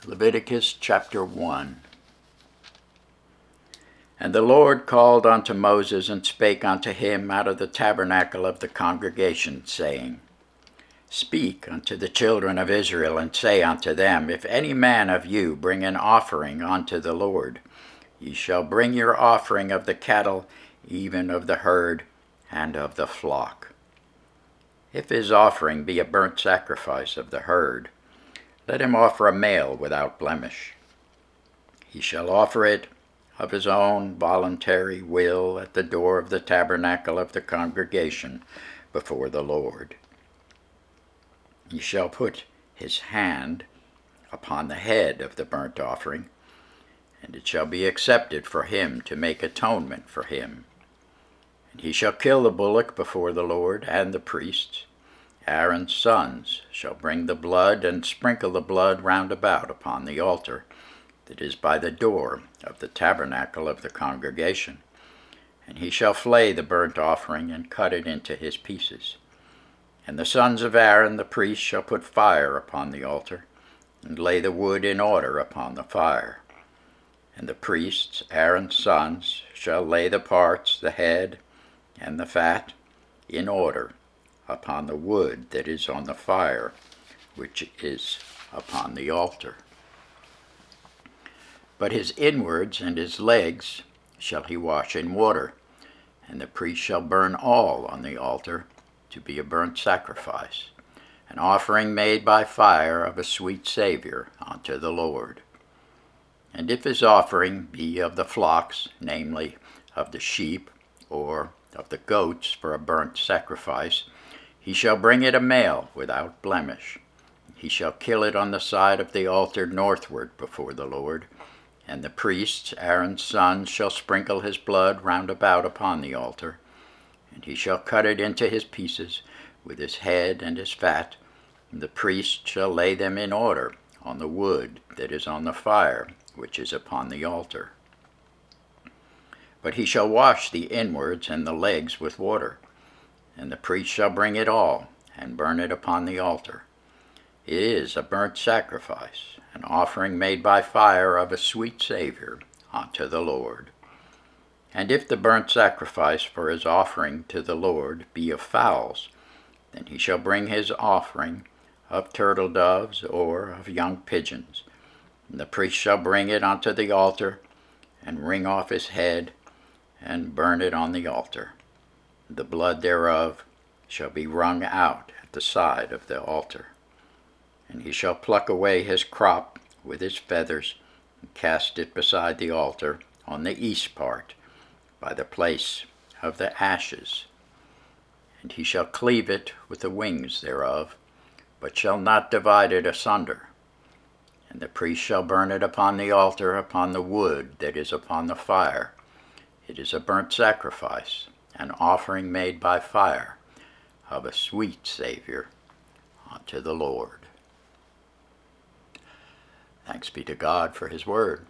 Leviticus chapter 1. And the Lord called unto Moses, and spake unto him out of the tabernacle of the congregation, saying, Speak unto the children of Israel, and say unto them, If any man of you bring an offering unto the Lord, ye shall bring your offering of the cattle, even of the herd, and of the flock. If his offering be a burnt sacrifice of the herd, let him offer a male without blemish. He shall offer it of his own voluntary will at the door of the tabernacle of the congregation before the Lord. He shall put his hand upon the head of the burnt offering, and it shall be accepted for him to make atonement for him. And he shall kill the bullock before the Lord, and the priests, Aaron's sons, shall bring the blood and sprinkle the blood round about upon the altar that is by the door of the tabernacle of the congregation. And he shall flay the burnt offering and cut it into his pieces. And the sons of Aaron the priest shall put fire upon the altar, and lay the wood in order upon the fire. And the priests, Aaron's sons, shall lay the parts, the head, and the fat, in order upon the wood that is on the fire, which is upon the altar. But his inwards and his legs shall he wash in water, and the priest shall burn all on the altar to be a burnt sacrifice, an offering made by fire of a sweet savour unto the Lord. And if his offering be of the flocks, namely of the sheep or of the goats for a burnt sacrifice, he shall bring it a male without blemish. He shall kill it on the side of the altar northward before the Lord, and the priests, Aaron's sons, shall sprinkle his blood round about upon the altar, and he shall cut it into his pieces with his head and his fat, and the priest shall lay them in order on the wood that is on the fire, which is upon the altar. But he shall wash the inwards and the legs with water, and the priest shall bring it all, and burn it upon the altar. It is a burnt sacrifice, an offering made by fire of a sweet savour unto the Lord. And if the burnt sacrifice for his offering to the Lord be of fowls, then he shall bring his offering of turtle doves or of young pigeons. And the priest shall bring it unto the altar, and wring off his head, and burn it on the altar. The blood thereof shall be wrung out at the side of the altar. And he shall pluck away his crop with his feathers, and cast it beside the altar on the east part, by the place of the ashes. And he shall cleave it with the wings thereof, but shall not divide it asunder. And the priest shall burn it upon the altar upon the wood that is upon the fire. It is a burnt sacrifice, an offering made by fire of a sweet savour unto the Lord. Thanks be to God for his word.